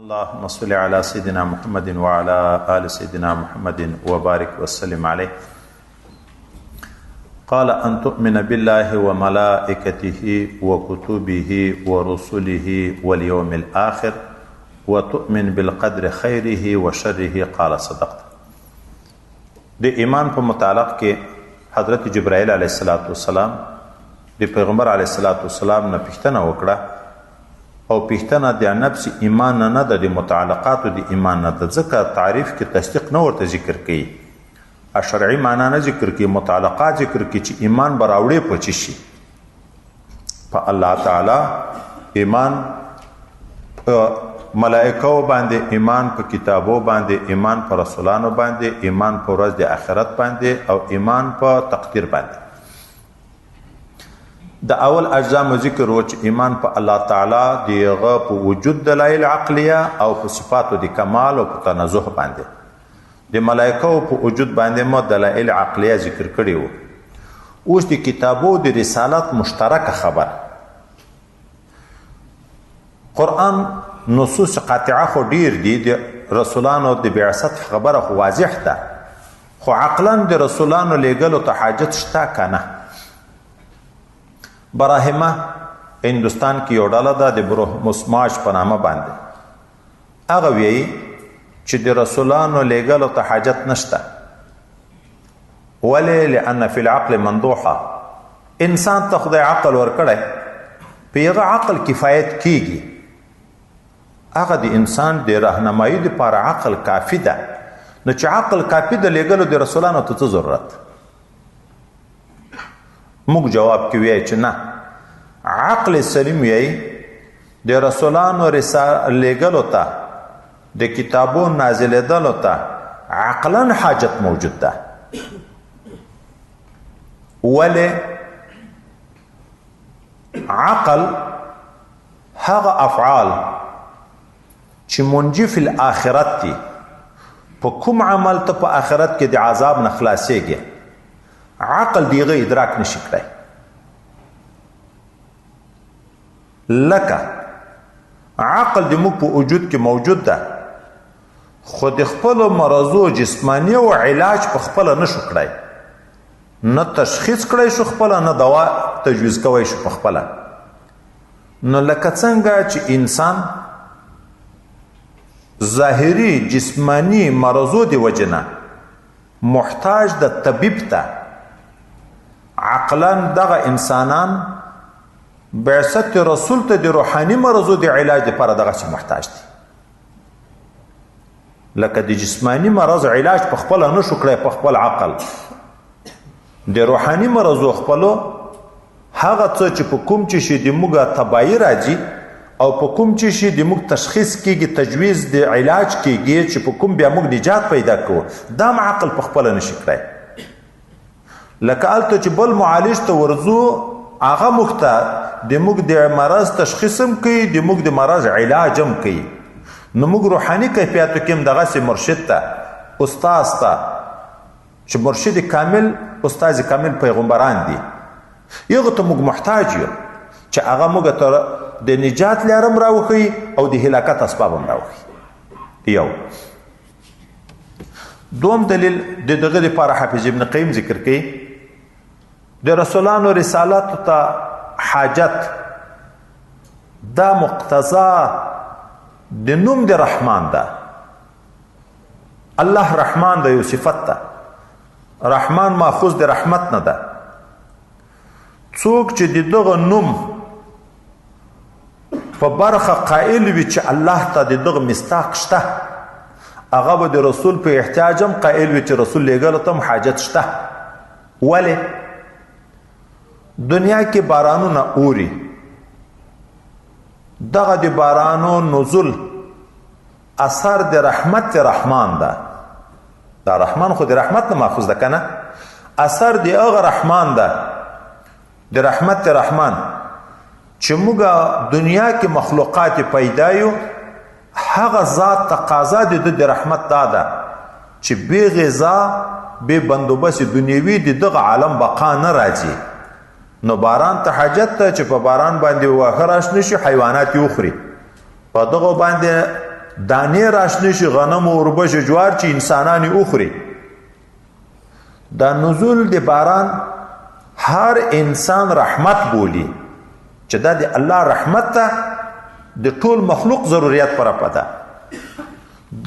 اللهم صل على سيدنا محمد وعلى آل سيدنا محمد وبارك وسلم عليه. قال أن تؤمن بالله وملائكته وكتبه ورسله واليوم الآخر وتؤمن بالقدر خيره وشره قال صدقت. د ایمان په متعلق کې حضرت جبرائیل علیه السلام د پیغمبر علیه السلام نه پوښتنه وکړه او پوښتنه د نفس ایمان نه ده، د متعلقاتو د ایمان نه ده، ځکه تعریف کې تصدیق نه ورته ذکر کوي، شرعي معنا نه ذکر کوي، متعلقات ذکر کوي چې ایمان به راوړې په څه شي؟ په الله تعالی ایمان، په ملائکو باندې ایمان، په کتابو باندې ایمان، په رسولانو باندې ایمان، په ورځ د آخرت باندې او ایمان په تقدیر باندې. د اول اجزام ذکر و چې ایمان په الله تعالی دیغه په وجود دلایل عقلیه او په صفاتو د کمال او په تنزه باندې، د ملائکو په وجود باندې مو دلایل عقلیه ذکر کړي وو. اوس د کتابو د رسالت مشترک خبر، قرآن نصوص قاطعه خو ډیر دي، د رسولانو د بعثت خبره خو واضح ده، خو عقلا د رسولانو لیږلو ته حاجت شته کنه؟ براهمه هندوستان کې یو ډله ده د بروموسماش په نامه باندې، هغه وایي چې د رسولانو لیږلو ته حاجت نشته. ولې؟ لأن فی العقل مندوحه، انسان ته خدای عقل ورکړی، په هغه عقل کفایت کیږي، هغه د انسان د راهنمایي دپاره عقل کافي ده. نو چې عقل کافي ده لیږلو د رسولانو ته څه ضرورت؟ موږ جواب کې وایي چې نه، عقل سلیم وایي د رسولانو لیږلو ته، د کتابو نازلېدلو ته عقلا حاجت موجود ده. ولې؟ عقل هغه افعال چې منجي فی الاخرت دي، په کوم عمل ته په آخرت کې د عذاب نه خلاصېږي، عقل دیغه ادراک نشي کړی. لکه عقل د موږ په وجود کې موجود ده، خو د خپلو مرضو جسمانی او علاج په خپله نشو کړی، نه تشخیص کړی شو خپله، نه دوا تجویز کوی شو په خپله. نو لکه څنګه چې انسان ظاهري جسمانی مرضو د وجې نه محتاج د طبیب ته، عقلا دغه انسانان بعثت رسول ته د روحاني مرضو د علاج لپاره دغه محتاج دي. لکه د جسمانی مرض علاج په خپل نشو کړی، په خپل عقل د روحاني مرضو خپلو هغه څه چې په کوم چې شي د موږ تباهي راځي او په کوم چې شي د موږ تشخیص کیږي، تجویز د علاج کیږي، چې په کوم بیا موږ نجات پیدا کوو، دا عقل په خپل نشي کړی. لکه الته چې بل معالج ته ورځو، هغه موږ ته د موږ د مرض تشخیص هم کوي، د موږ د مرض علاج هم کوي. نو موږ روحاني کیفیاتو کې هم دغسې مرشد ته، استاذ ته، چې مرشد کامل، استاذ کامل پیغمبران دي، هغو ته موږ محتاج یو چې هغه موږ ته د نجات لاره هم راوښیي او د هلاکت اسباب هم راوښیي. یو دوم دلیل د دغه لپاره حافظ ابن قیم ذکر کوي، د رسولانو رسالت ته حاجت دا مقتضا د نوم د رحمان ده. الله رحمان ده، یو صفت ده، رحمان ماخوذ د رحمت نه ده. څوک چې د دغه نوم په برخه قائل وي چې الله ته د دغه مستاق شته، هغه به د رسول په احتیاج هم قائل وي چې رسول لیږلو ته هم حاجت شته. ولې؟ دنیا کې بارانونه اوري، دغه د بارانو نزول اثر د رحمت رحمان ده. دا رحمان خو د رحمت نه ماخوذ ده کنه، اثر د هغه رحمان ده، د رحمت رحمان چې موږ دنیا کې مخلوقات پیدا یو، هغه ذات تقاضا د رحمت دا ده چې بې غذا، بې بندوبست دنیوي د دغه عالم بقا نه راځي. نو باران ته حاجت ته چې په باران باندې واښه راشنه شي، حیوانات یې وخوري، په دغه باندې دانې راشنه شي غنم او وربشې جوار چې انسانان یې وخوري. دا نزول د باران هر انسان رحمت بولی چې دا د الله رحمت ته د ټول مخلوق ضرورت پر پده.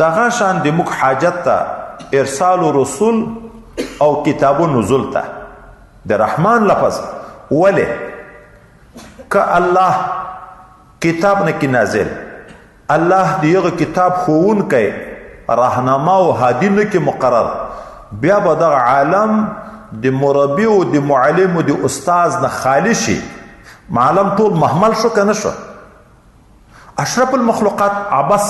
دغه شان د موږ حاجت ته ارسال رسول او کتاب نزول ته د رحمان لفظ ولی که الله کتاب نه کی نازل، الله دیغه کتاب خوون کوي راهنما او هادی نه کی مقرر، بیا به دغه عالم د مربی او د معلم او د استاد نه خالی شي. معلم ټول محمل شو کنه شو. اشرف المخلوقات عبس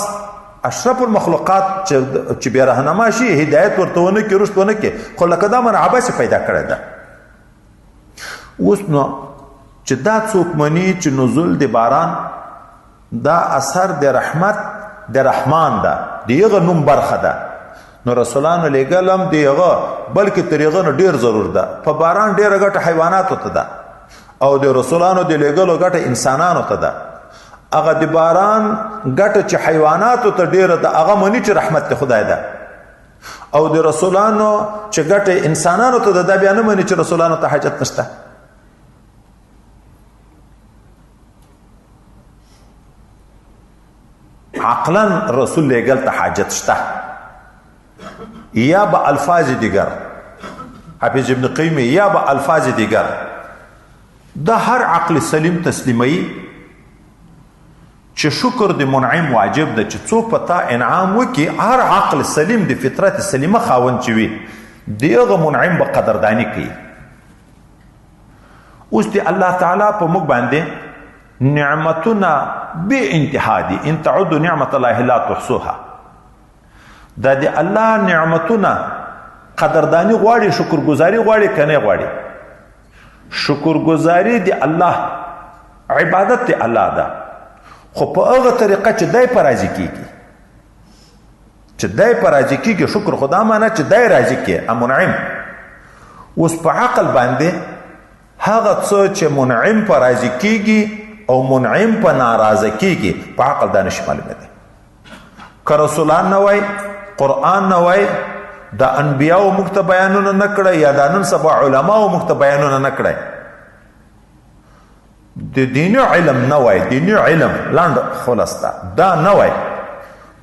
اشرف المخلوقات چې بیا راهنما شي هدایت ورته ونه کی رشد ونه کی، خو لکه دا من عبس پیدا کړی ده. اوس نو چې دا څوک مني چې نزول د باران دا اثر د رحمت د رحمان ده، دیغه نوم برخه ده، نو رسولانو لګلم دیغه بلکې طریقه نو ډیر ضرور ده. په باران ډیره ګټه حیوانات ته ده او د رسولانو د لګلو ګټه انسانانو ته ده. هغه د باران ګټه چې حیوانات ته ډیره ده هغه مني چې رحمت ته خدای ده، او د رسولانو چې ګټه انسانانو ته ده دا بیا نه مني چې رسولانو ته حاجت نشته. عقلا رسول لګل ته حاجت شته یا به الفاظ دیگر. حافظ ابن قیم یا به الفاظ دیگر دا هر عقل سلیم تسلیمي چې شکر د منعم واجب ده. چې څوک پتا انعام وکي هر عقل سلیم د فطرت سلیمه خاوند چوي دیغه منعم به قدردانی کوي. اوس دی الله تعالی په موږ باندې نعمتنا بے انتها دي، ان تعدوا نعمت الله لا تحصوها. دا دی الله نعمتنا قدردانی غواړي، شکرګزاري غواړي کنه غواړي. شکرګزاري دی الله عبادت دی الله ده، خو په هغه طریقه چې دای پر راضي کیږي، چې دای پر راضي کیږي. شکر خدا معنی چې دای راضي کیږي منعم. اوس په عقل باندې هغه څه چې منعم پر راضي کیږي او منعم په ناراضه کیږي په عقل دا نشي معلومه ده. که رسولان نه وای، قرآن نه وای، د انبیاو موږ ته بیانونه نه کړی یا د نن سبا علماو موږ ته بیانونه نه کړی، د دیني علم نه وای، دیني علم لاند خلاصه دا نه وای،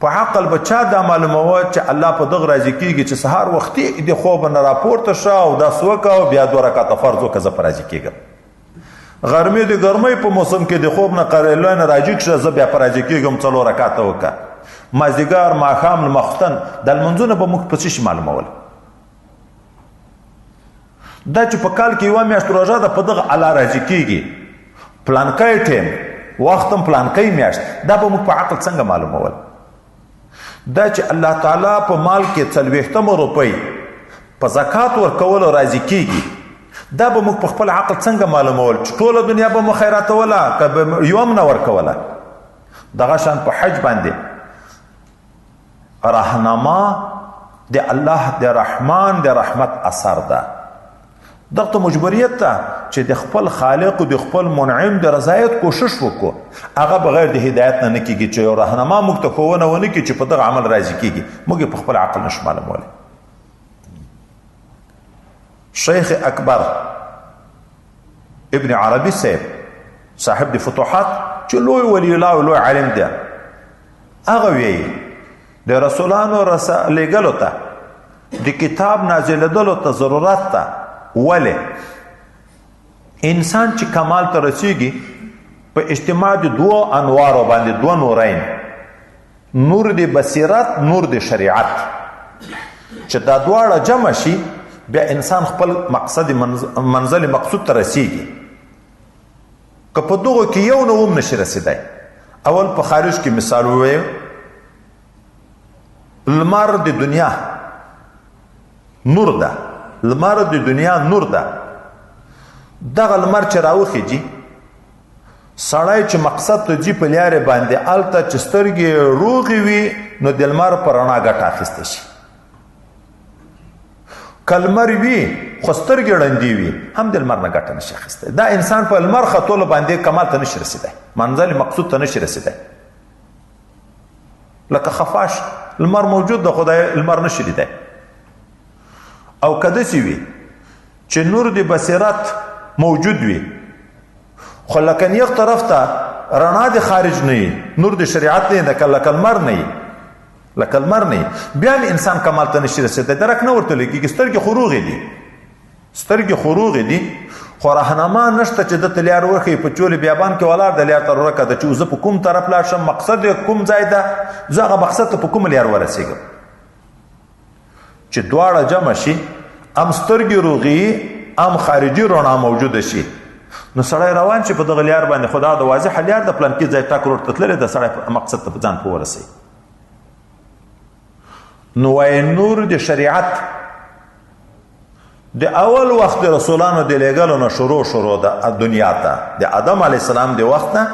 په عقل بچا دا معلومه چې الله په دغه راضي کیږي چې سهار وختي د خوب نه راپورته شو او دا سوکا او بیا 2 رکعات فرض وکړه زه راضي کیږم. غرمه د ګرمۍ په موسم کې د خوب نه قریلان راځي چې زه بیا راضي کیږم 4 رکعات وکړه. مازدیګر ماښام مختن د المنځونه به موږ په څه معلومول. دا چې په کال کې یو میاشت روژه ده په دغه الله راضي کیږي، پلانکای ټیم وختم پلانکای میاشت، دا به موږ په عقل څنګه معلومول؟ دا چې الله تعالی په مال کې 40 روپۍ په زکات ورکول راضي کیږي، دا به موږ په خپل عقل څنګه معلومول چې ټوله دنیا به مو خیراتوله که به یوم نه ورکوله؟ دغه شان په حج باندې راهنما د الله د رحمان د رحمت اثر ده. دغه مجبوریت ته چې د خپل خالق او د خپل منعم د رضایت کوشش وکړو، هغه بغیر د هدایت نه کیږي. چې یو راهنما موږ ته ښوونه ونه کړي چې په دغه عمل راضي کیږي، موږ په خپل عقل نشو معلومولی. شیخ اکبر ابن عربي صاحب د فتوحات چې لوی ولی الله او لوی عالم دی، هغه وی د رسولانو لېږلو ته د کتاب نازلېدلو ته ضرورت ته. ولې انسان چې کمال ته رسیږي په اجتماع د 2 انوارو باندې، 2 نورین، نور د بصیرت، نور د شریعت، چې دا دواړه جمع شي بیا انسان خپل مقصد منزل مقصود ته رسیږي. که په دغه کې یو نه هم نشي رسیدای. اول په خارج کې مثال ووایو، لمر د دنیا نور ده، لمر د دنیا نور ده. دغه لمر چې راوخیږي سړی چې مقصد ته ځي په لارې باندې هلته چې سترګې روغې وي نو د لمر په رڼا ګټه اخیستی شي. که لمر وي خو سترګې ړندې وي هم د لمر نه ګټه نشي اخیستی. دا انسان په لمر ختولو باندې کمال ته نشي رسیدی، منزل مقصود ته نشي رسیدی. لکه خفاش لمر موجود ده خدای لمر نشي لیدای او که داسې وي چې نور د بصیرت موجود وي خو لکه نیغ طرف ته رڼا د خارج نه وي نور د شریعت نه لکه لمر نه وي لکه لمر نه بیا هم انسان کمال ته نشي رسېدی درک نه ورته لګېږي سترګې خو روغې دي سترګې خو روغې دي خو رهنما نشته چې دته لار وښیي په چولې بیابان کې ولاړ د لار تر ورکه ده چې زه په کوم طرف لاړ شم مقصد یې کوم ځای ده زه هغه مقصد ته په کوم لار ورسېږم چې دواړه جمع شي ام سترګې روغي ام خارجي رڼا موجوده شي نو سړی روان چې په دغه لار باندې خدا د واضح لار د پلانکي ځای ټاک ورته تللی د سړی مقصد ته په ځان په ورسوي نو وایي نور د شریعت د اول وخت د رسولانو د لیږلو نه شروع د دنیا ته د آدم علیه السلام د وخت نه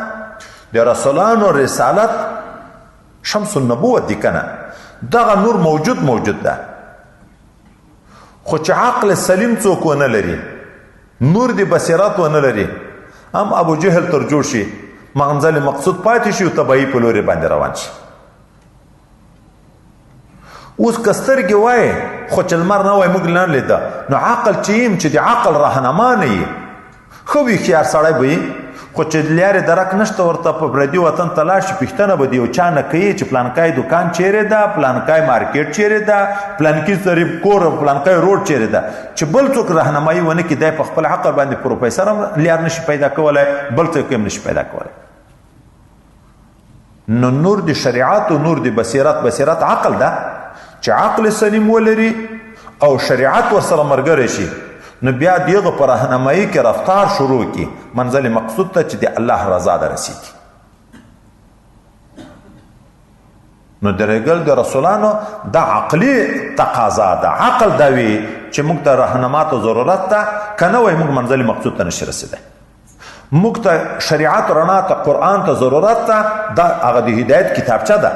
د رسولانو رسالت شمس النبوت دی کنه دغه نور موجود ده خو چې عقل سلیم څوک ونه لري نور د بصیرت ونه لري هم ابو جهل تر جوړ شي منزل مقصود پاتې شي او تبعی په لوري باندې روان شي اوس کسترګې وای خو چې لمر نه وای موږ نه لیده نو عقل چې د عقل راهنما نه وي خو هوښیار سړی به وي خو چې لارې درک نشته ورته په پردي وطن ته لاړ شي پوښتنه به د یو چا نه کوي چې پلانکای دوکان چیرې ده پلانکای مارکیټ چیرې ده پلانکي ظریف کور پلانکای روډ چیرې ده چې بل څوک راهنمایي ونه کړي دی په خپل عقل باندې پروفیسر هم لار نشي پیدا کولی بل څوک هم نشي پیدا کولی نو نور د شریعت او نور د بصیرت عقل ده چې عقل سلیم ولري او شریعت ورسره ملګری شي نو بیا دغه پر راهنمایي کې رفتار شروع کی منزل مقصود ته چې د الله رضا ده رسیږي نو درېګل د رسولانو د عقلي تقاضا ده عقل دا وي چې موږ ته راهنما ته ضرورت ده کنه وای موږ منزل مقصود ته نشي رسیدای موږ ته شریعت رڼا ته قرآن ته ضرورت ده دا هغه د هدایت کتابچه ده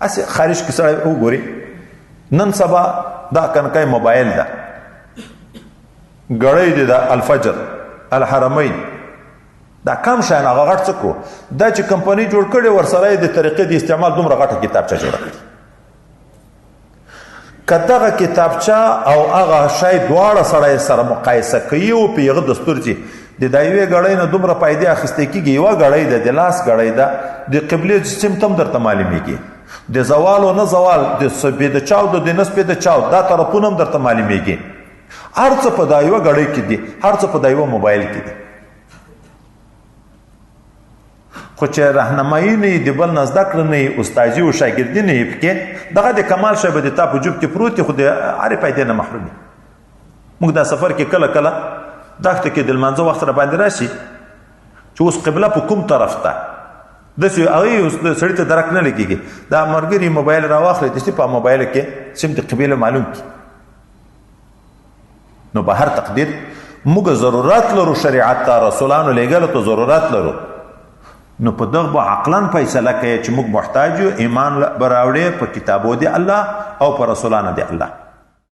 اسې خارج کې سړی وګوري نن سبا دا کنکای موبایل ده غړی دی د الفجر الحرمین دا کم شان هغه غټ څه کو دا چې کمپنی جوړ کړي ورسره د طریقې د استعمال دومره غټه کتابچه جوړ کړي کداغه کتابچه او هغه شی دواړه سره سره مقایسه کوي او په یغه دستور چې د دایوي غړی نه دومره پیدا اخیسته کیږي یو غړی ده د لاس غړی ده د قبله سیمټم درته معلومیږي د زوال او نه زوال د سپید د چاو د نسبت د چاو دا طرفونه هم درته معلومیږي هر څه په دایو غړی کې دي هر څه په دایو موبایل کې دي خو چې راهنمایي نه دی بل نزد کړ نه استادي او شاګردي نه پکې دغه د کمال شبه د تا په جوب کې پروت خو د اړ پیدا نه محرومي موږ دا سفر کې کله دغه کې د منځو وخت را باندې راشي چې اوس قبله په کوم طرف ته د څه هغه سړی ته درک نه لګيږي دا مرګري موبایل راواخلې د څه په موبایل کې سم د قبيله معلوم کی نو به هر تقدیر موږ ضرورت لرو شریعت ته رسولانو لګل ته ضرورت لرو نو په دغه عقلان فیصله کوي چې موږ محتاج یو ایمان براوړې په کتابو دی الله او په رسولانو دی الله